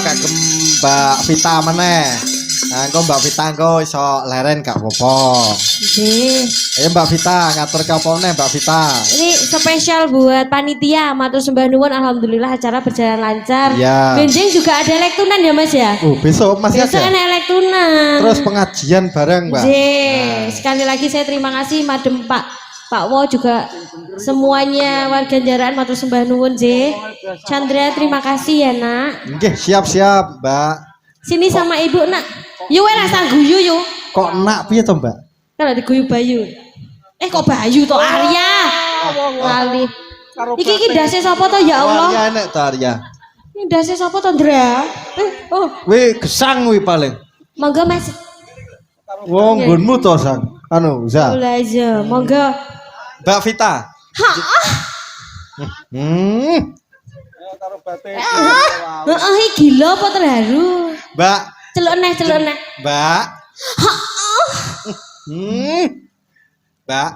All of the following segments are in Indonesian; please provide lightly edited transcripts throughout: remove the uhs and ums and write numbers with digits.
kagem Mbak Vita meneh. Nah, engko Mbak Vita engko iso leren gak apa-apa. Nggih. Ayo Mbak Vita ngatur ke apa meneh Mbak Vita. Ini spesial buat panitia, matur sembah nuwun, alhamdulillah acara berjalan lancar. Iya. Benjing juga ada lektunan ya Mas ya? Besok masih Besok ada. ada lektunan. Terus pengajian bareng Mbak. Sekali lagi saya terima kasih Madem Pak Wo juga semuanya warga Jaraan matur sembah nuwun J. Chandra terima kasih ya Nak. Nggih, siap-siap Mbak. Sini sama Ibu Nak. Yuk rasa guyu yuk. Kok nak piye to Mbak? Kalau diguyu Bayu. Kok Bayu to Arya? Kali. Iki dase sapa to ya Allah? Arya enek to Arya. Ini dase sapa to Ndra? Wih gesang wih paling. Monggo Mas. Wong nggonmu to sang. Anu, Za. Mulai aja. Monggo. Mbak Vita. Heeh, gila apa terharu? Mbak. Celuk neh. Mbak. Mbak.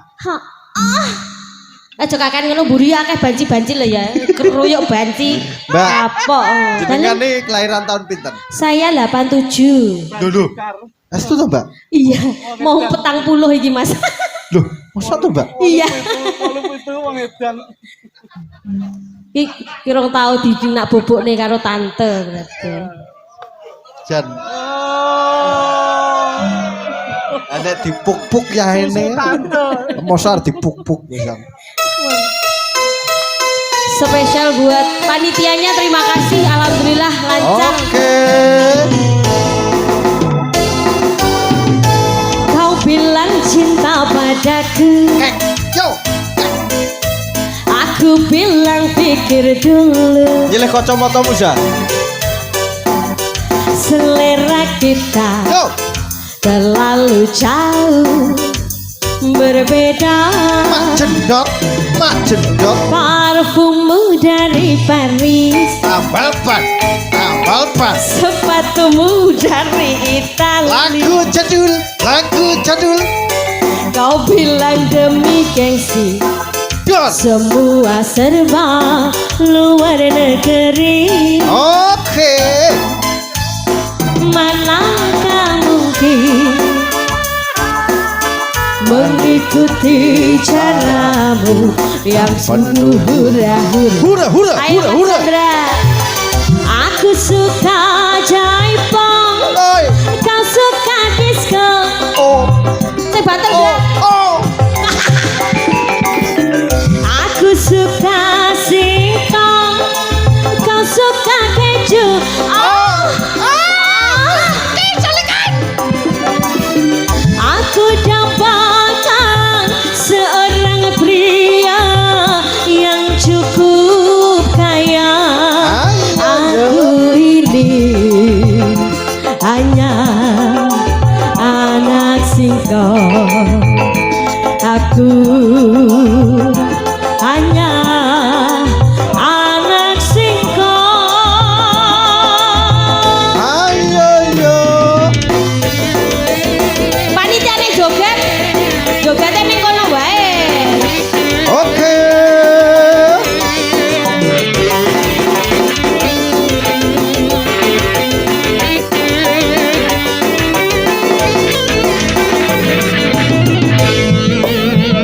Aja kakan ngono mburi akeh banci-banci lho ya. Keruyuk banci. Mbak. Apa? Jenengan nih kelahiran tahun pinten? Saya 87. Duh. Estu to, Mbak? Iya, mau 40 iki, Mas. Loh, masa tuh, Mbak? Iya. Kirong tahu dinak bobok nih karo tante berarti. Jan. Ada dipuk-puk ya ini. Mosar dipuk-puk ya. Spesial buat panitianya, terima kasih, alhamdulillah lancar. Oke. Kau bilang cinta padaku, Yo. aku bilang pikir dulu. Nyilih kacamata Musa. Selera kita Yo. terlalu jauh berbeda. Mak jendot. Parfummu dari Paris, Tambal ban. sepatumu dari Italia. Lagu jadul. Kau bilang demi gengsi, Dos. semua serba luar negeri. Oke. Manakah mungkin mengikuti caramu yang sungguh hura-hura. Ayo Mas Chandra. Aku suka jaipong, Oi. kau suka disco. Oh. Saya batal ya. Aku suka singkong, kau suka keju. Aku dapatkan seorang pria yang cukup kaya. Aku ini hanya anak singkong. Aku hanya anak singkong. Ayo yo. Panitia nih jogetnya nih kono wae. Oke.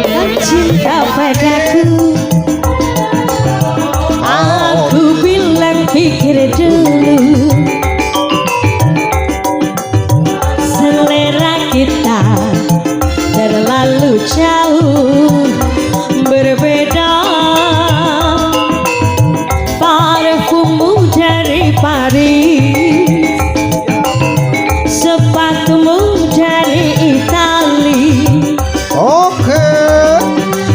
Kau cinta padaku, aku bilang pikir dulu. Selera kita terlalu jauh berbeda. Parfummu dari Paris, sepatumu dari Itali. Oke.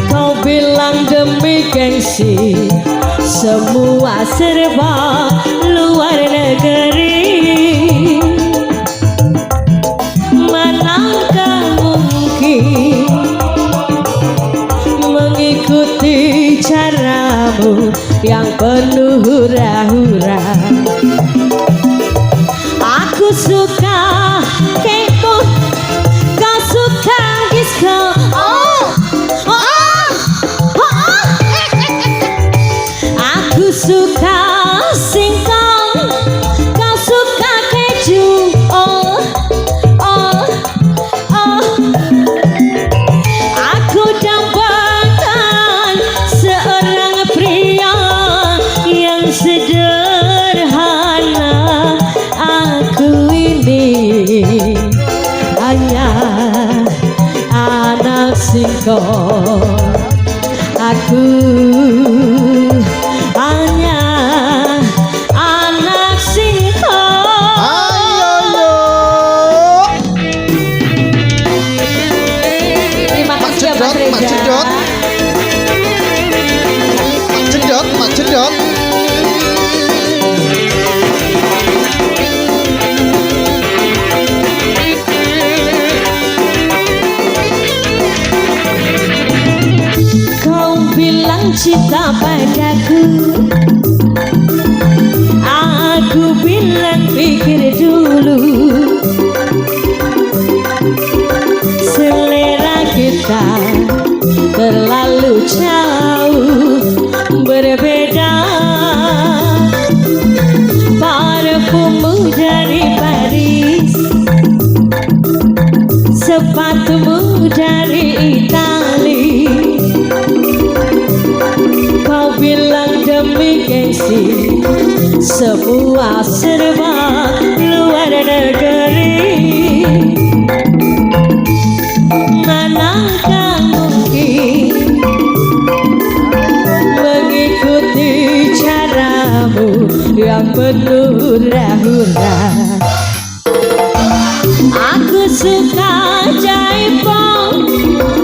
Kau bilang demi gengsi, semua serba luar negeri. Manakah mungkin mengikuti caramu yang penuh hura-hura. Aku suka K-pop, kau suka disco. Aku suka singkong, kau singko aku hanya anak singko. Ayo yo. Terima kasih ya Mas Mak Reza. Cedot. Mak Cedot. Kau bilang cinta padaku, aku bilang pikir dulu. Selera kita terlalu jauh berbeda. Parfummu dari Paris, sepatumu dari Itali. Kau bilang demi gengsi, semua serba luar negeri. Manakah mungkin mengikuti caramu yang penuh hura-hura. Aku suka jaipong,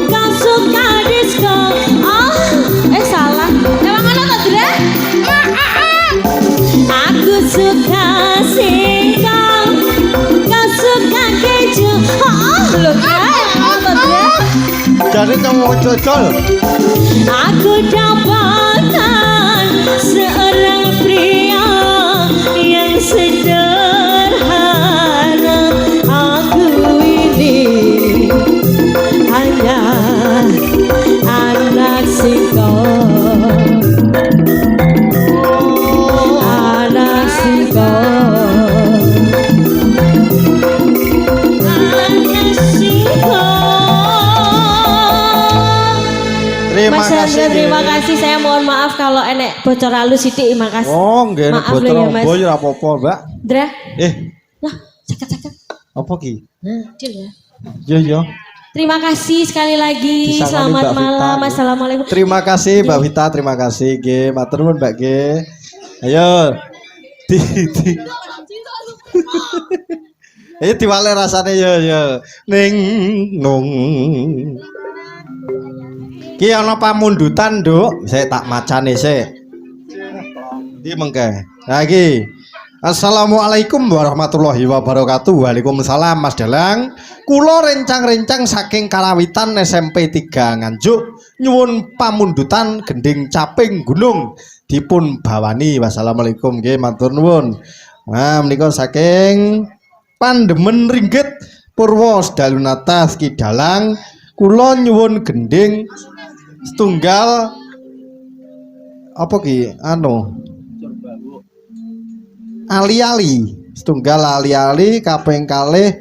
kau suka disco. Salah. Emang mana kok Dra? Aku suka singkong, kau suka keju. Loh Dra, emang kok Dra? Jadi kamu mau cocol. Aku dapatkan seorang pria yang sederhana. Aku ini hanya anak singkong, anak singkong, anak singkong. Terima Mas kasih. Chandra, terima kasih. Saya mohon maaf kalau enek bocor halus sithik, makasih. Oh, nggih nek Maaf lho botol ya, Mas. boyo apa-apa, Mbak. Dra, Lah, cakap-cakap. apa ki? Cil ya. Yo yo. Terima kasih sekali lagi. Disangoni Selamat Mbak Vita, malam. nggih. Assalamualaikum. Terima kasih Mbak Vita, terima kasih nggih. Matur nuwun Mbak nggih. Ayo. Di. Ayo diwale rasane yo yo. Ning nung. Ki ana pamundutan, Nduk. Saya tak macane sik. Ndi mengke? Nah iki. Assalamualaikum warahmatullahi wabarakatuh. Waalaikumsalam Mas Dalang. Kula rencang-rencang saking Karawitan SMP 3 Nganjuk nyuwun pamundutan gending caping gunung dipun bawani. Wassalamualaikum nggih matur nuwun. Nah menika saking Pandemen Ringgit Purwo Sedalunata Ki Dalang kula nyuwun gending setunggal apa ki ali-ali setunggal ali-ali kaping kalih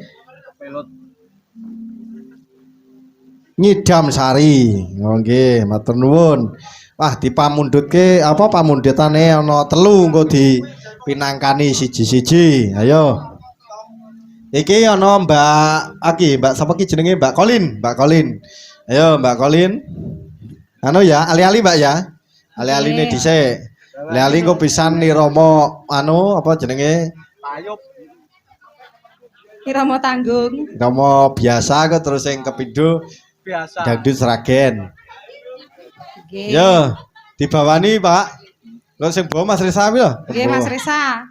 Nyidam Sari. Oh nggih, matur nuwun. Wah, dipamundhutke apa pamundhutane ana 3 engko dipinangkani siji-siji. Ayo. Iki ana Mbak sapa ki jenenge Mbak Kolin, Mbak Kolin. Ayo Mbak Kolin. Anu ya, ali-ali Mbak ya. Ali-aline dhisik. Ali-ali engko pisan nirama anu apa jenenge? Tayub. Irama tanggung. Irama biasa kok terus sing kepindho Biasa. dangdut Sragen. Nggih. Yo, dibawani Pak. Lho sing bawa Mas Risa lho. Nggih Mas Risa.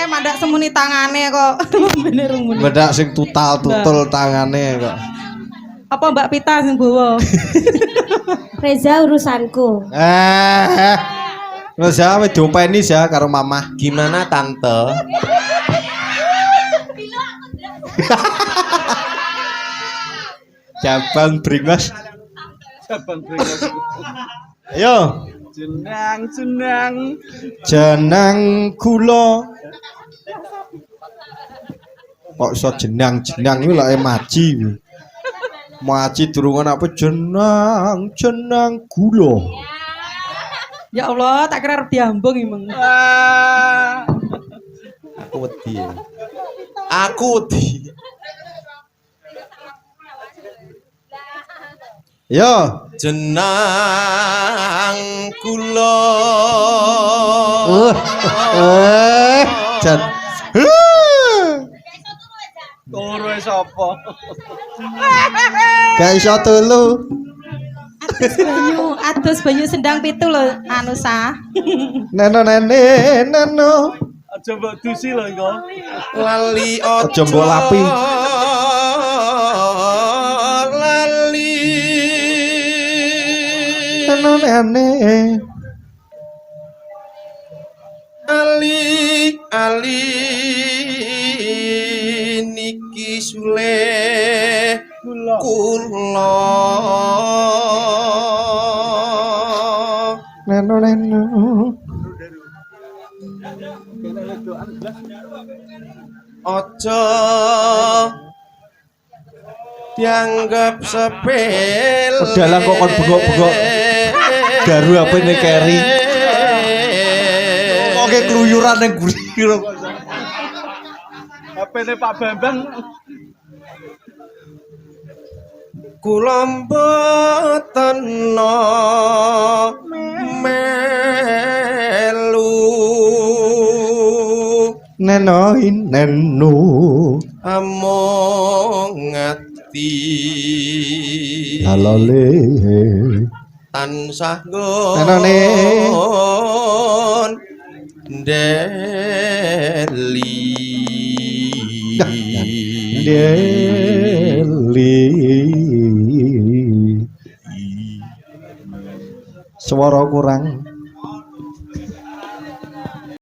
Mandak semuni tangane kok. Bener muni. Bedak sing tutal-tutul tangane kok. Apa Mbak Pita sing bawa? Reza urusanku. Terus ya wis diopeni ya karo mamah. Gimana tante? Jabang bringos. Cabang bringas. Ayo. Jenang. Jenang kula. Kok iso jenang iki lek maji. Maji durungan apa jenang kula. Ya Allah, tak kira arep diambung imeng. Aku wedi. Aku wedi. Yo. Jenang kula Jan. Turu sapa? Gak iso telu. Adus banyu sendang pitu lho anu sah. Neno nene neno. Aja mbok dusi lho engko. lali Aja mbok lapi. lali Neno nene. ali niki sule kula Neno neno. aja dianggap sepele Udah lah kok kon bengok-bengok. Garu apa ini Kerry? Oke keluyuran yang gurih. HP-ne Pak Bambang kula mboten melu Nenoin nenu. among ngati Lalole. tansah Nenone. nggon deli Deli. Suara kurang.